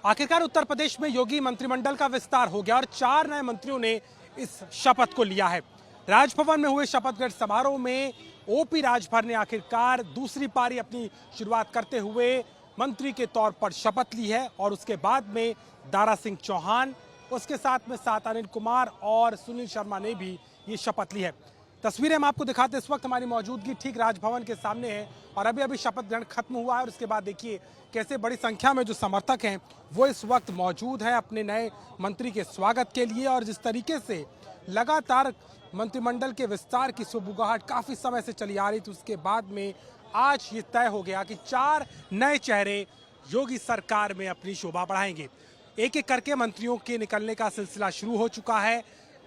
आखिरकार उत्तर प्रदेश में योगी मंत्रिमंडल का विस्तार हो गया और 4 नए मंत्रियों ने इस शपथ को लिया है। राजभवन में हुए शपथ ग्रहण समारोह में ओपी राजभर ने आखिरकार दूसरी पारी अपनी शुरुआत करते हुए मंत्री के तौर पर शपथ ली है और उसके बाद में दारा सिंह चौहान, उसके साथ में अनिल कुमार और सुनील शर्मा ने भी ये शपथ ली है। तस्वीरें हम आपको दिखाते हैं। इस वक्त हमारी मौजूदगी ठीक राजभवन के सामने है और अभी शपथ ग्रहण खत्म हुआ है और उसके बाद देखिए कैसे बड़ी संख्या में जो समर्थक हैं वो इस वक्त मौजूद हैं अपने नए मंत्री के स्वागत के लिए। और जिस तरीके से लगातार मंत्रिमंडल के विस्तार की सुबुगाहट काफ़ी समय से चली आ रही थी, उसके बाद में आज ये तय हो गया कि 4 नए चेहरे योगी सरकार में अपनी शोभा बढ़ाएंगे। एक एक करके मंत्रियों के निकलने का सिलसिला शुरू हो चुका है।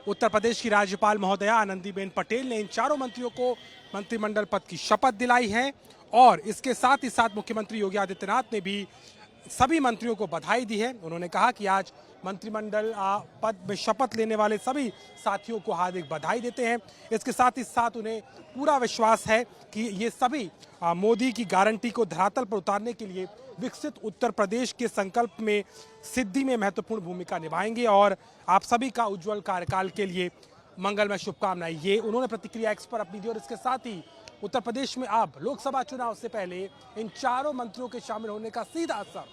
उत्तर प्रदेश की राज्यपाल महोदया आनंदीबेन पटेल ने इन चारों मंत्रियों को मंत्रिमंडल पद की शपथ दिलाई है और इसके साथ ही साथ मुख्यमंत्री योगी आदित्यनाथ ने भी सभी मंत्रियों को बधाई दी है। उन्होंने कहा कि आज मंत्रिमंडल पद में शपथ लेने वाले सभी साथियों को हार्दिक बधाई देते हैं। इसके साथ ही साथ उन्हें पूरा विश्वास है कि ये सभी मोदी की गारंटी को धरातल पर उतारने के लिए विकसित उत्तर प्रदेश के संकल्प में सिद्धि में महत्वपूर्ण भूमिका निभाएंगे और आप सभी का उज्जवल कार्यकाल के लिए मंगलमय शुभकामनाएं। ये उन्होंने प्रतिक्रिया एक्स पर अपनी दी और इसके साथ ही उत्तर प्रदेश में अब लोकसभा चुनाव से पहले इन चारों मंत्रियों के शामिल होने का सीधा असर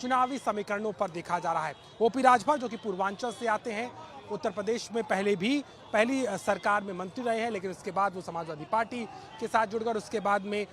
चुनावी समीकरणों पर देखा जा रहा है। ओपी राजभर जो कि पूर्वांचल से आते हैं, उत्तर प्रदेश में पहली सरकार में मंत्री रहे हैं, लेकिन उसके बाद वो समाजवादी पार्टी के साथ जुड़ गए। उसके बाद में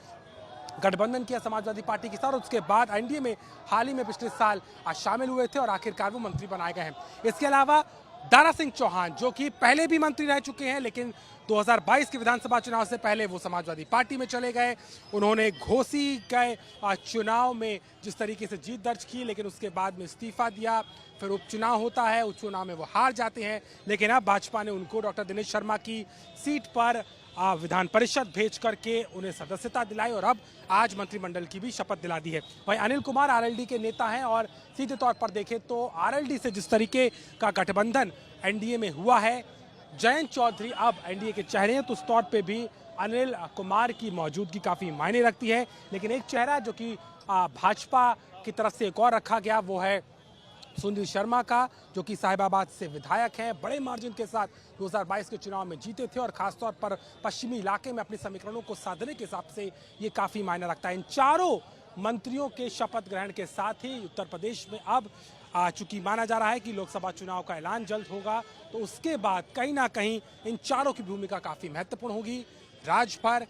गठबंधन किया समाजवादी पार्टी के साथ और उसके बाद एनडीए में हाल ही में पिछले साल शामिल हुए थे और आखिरकार वो मंत्री बनाए गए हैं। इसके अलावा दारा सिंह चौहान जो कि पहले भी मंत्री रह चुके हैं, लेकिन 2022 के विधानसभा चुनाव से पहले वो समाजवादी पार्टी में चले गए। उन्होंने घोसी गए चुनाव में जिस तरीके से जीत दर्ज की, लेकिन उसके बाद में इस्तीफा दिया। फिर उपचुनाव होता है, उपचुनाव में वो हार जाते हैं, लेकिन अब भाजपा ने उनको डॉक्टर दिनेश शर्मा की सीट पर विधान परिषद भेज करके उन्हें सदस्यता दिलाई और अब आज मंत्रिमंडल की भी शपथ दिला दी है। वहीं अनिल कुमार आरएलडी के नेता हैं और सीधे तौर पर देखें तो आरएलडी से जिस तरीके का गठबंधन एनडीए में हुआ है, जयंत चौधरी अब एनडीए के चेहरे हैं, तो उस तौर पे भी अनिल कुमार की मौजूदगी काफ़ी मायने रखती है। लेकिन एक चेहरा जो कि भाजपा की तरफ से एक और रखा गया वो है सुनील शर्मा का, जो कि साहिबाबाद से विधायक हैं। बड़े मार्जिन के साथ 2022 के चुनाव में जीते थे और खासतौर पर पश्चिमी इलाके में अपने समीकरणों को साधने के हिसाब से ये काफ़ी मायने रखता है। इन चारों मंत्रियों के शपथ ग्रहण के साथ ही उत्तर प्रदेश में अब चूंकि माना जा रहा है कि लोकसभा चुनाव का ऐलान जल्द होगा, तो उसके बाद कहीं ना कहीं इन चारों की भूमिका काफ़ी महत्वपूर्ण होगी। राजभर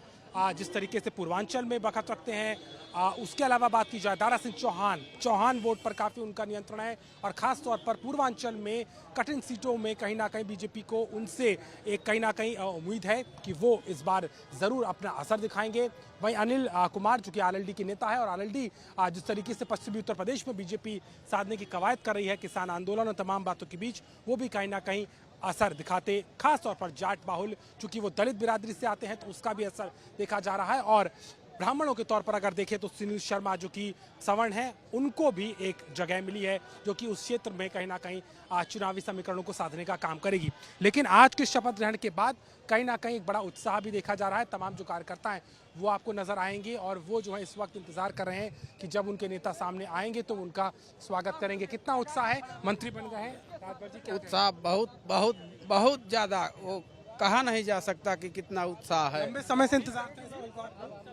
जिस तरीके से पूर्वांचल में बखत रखते हैं, उसके अलावा बात की जाए दारा सिंह चौहान वोट पर काफ़ी उनका नियंत्रण है और ख़ास तौर पर पूर्वांचल में कठिन सीटों में कहीं ना कहीं बीजेपी को उनसे एक कहीं ना कहीं उम्मीद है कि वो इस बार ज़रूर अपना असर दिखाएंगे। वहीं अनिल कुमार जो कि आरएलडी के नेता है और आरएलडी जिस तरीके से पश्चिमी उत्तर प्रदेश में बीजेपी साधने की कवायद कर रही है किसान आंदोलन और तमाम बातों के बीच, वो भी कहीं ना कहीं असर दिखाते, खास तौर पर जाट बाहुल चूंकि वो दलित बिरादरी से आते हैं तो उसका भी असर देखा जा रहा है। और ब्राह्मणों के तौर पर अगर देखें तो सुनील शर्मा जो कि सवर्ण हैं, उनको भी एक जगह मिली है जो कि उस क्षेत्र में कहीं ना कहीं चुनावी समीकरणों को साधने का काम करेगी। लेकिन आज के शपथ ग्रहण के बाद कहीं ना कहीं एक बड़ा उत्साह भी देखा जा रहा है। तमाम जो कार्यकर्ता हैं वो आपको नजर आएंगे और वो जो है इस वक्त इंतजार कर रहे हैं कि जब उनके नेता सामने आएंगे तो उनका स्वागत करेंगे। कितना उत्साह है, मंत्री बन गए हैं, उत्साह बहुत बहुत बहुत ज्यादा, वो कहा नहीं जा सकता कि कितना उत्साह है। लंबे समय से इंतजार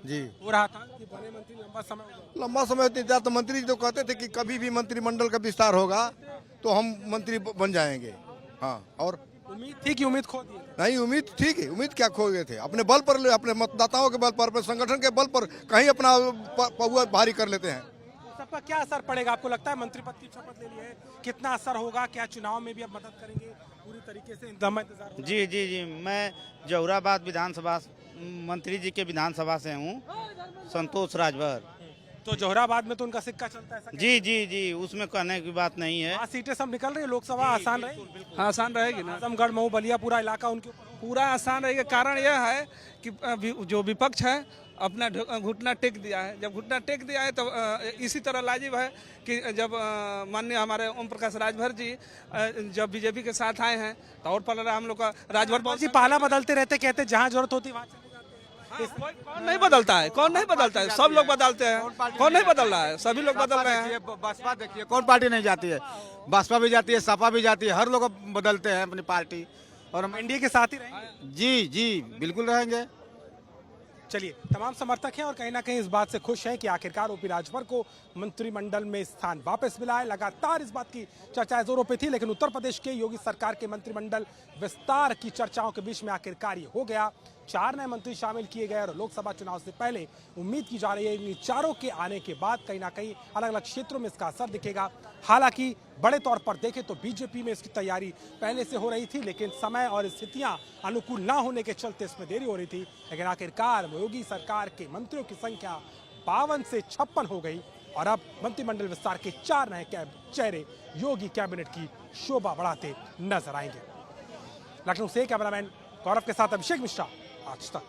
जी हो रहा था कि बने मंत्री लंबा समय इंतजार, तो मंत्री जी तो कहते थे कि कभी भी मंत्रिमंडल का विस्तार होगा तो हम मंत्री बन जाएंगे। हाँ, और उम्मीद थी कि उम्मीद खो दी? नहीं, उम्मीद ठीक है, उम्मीद क्या खो गए थे, अपने बल पर, अपने मतदाताओं के बल पर, अपने संगठन के बल पर कहीं अपना पहुआ भारी कर लेते हैं। सबका क्या असर पड़ेगा आपको लगता है? मंत्री पद की शपथ ले ली है, कितना असर होगा? क्या चुनाव में भी अब मदद करेंगे पूरी तरीके से? इंतजार। जी, मैं जौहराबाद विधानसभा मंत्री जी के विधानसभा से हूँ, संतोष राजभर। तो जौहराबाद में तो उनका सिक्का चलता है। जी, उसमें कहने की बात नहीं है। सीटें सब निकल रही है, लोकसभा आसान रहेगी। हाँ, आसान रहेगी ना, आजमगढ़, मऊ, बलिया पूरा इलाका उनके पूरा आसान रहेगा। कारण यह है कि जो विपक्ष है अपना घुटना टेक दिया है। जब घुटना टेक दिया है तो इसी तरह लाजिब है कि जब माननीय हमारे ओम प्रकाश राजभर जी जब बीजेपी के साथ आए हैं तो और पल रहा हम लोग का राजभर पाला बदलते रहते, कहते जहाँ जरूरत होती वहाँ चले जाते हैं। कौन नहीं बदलता है, कौन नहीं बदलता है, सब लोग बदलते हैं, कौन नहीं बदल रहा है, सभी लोग बदल रहे हैं। बसपा देखिए कौन पार्टी नहीं जाती है, बसपा भी जाती है, सपा भी जाती है, हर लोग बदलते हैं अपनी पार्टी। और हम एनडीए के साथ ही रहेंगे। जी बिल्कुल रहेंगे। चलिए, तमाम समर्थक हैं और कहीं ना कहीं इस बात से खुश हैं कि आखिरकार ओपी राजभर को मंत्रिमंडल में स्थान वापस मिला है। लगातार इस बात की चर्चाएं जोरों पे थी, लेकिन उत्तर प्रदेश के योगी सरकार के मंत्रिमंडल विस्तार की चर्चाओं के बीच में आखिरकार ये हो गया। 4 नए मंत्री शामिल किए गए और लोकसभा चुनाव से पहले उम्मीद की जा रही है इन चारों के आने के बाद कहीं ना कहीं अलग अलग क्षेत्रों में इसका असर दिखेगा। हालांकि बड़े तौर पर देखें तो बीजेपी में इसकी तैयारी पहले से हो रही थी, लेकिन समय और स्थितियां अनुकूल ना होने के चलते इसमें देरी हो रही थी। लेकिन आखिरकार योगी सरकार के मंत्रियों की संख्या 52 से 56 हो गई और अब मंत्रिमंडल विस्तार के 4 नए चेहरे योगी कैबिनेट की शोभा बढ़ाते नजर आएंगे। लखनऊ से कैमरामैन गौरव के साथ अभिषेक मिश्रा, आज तक।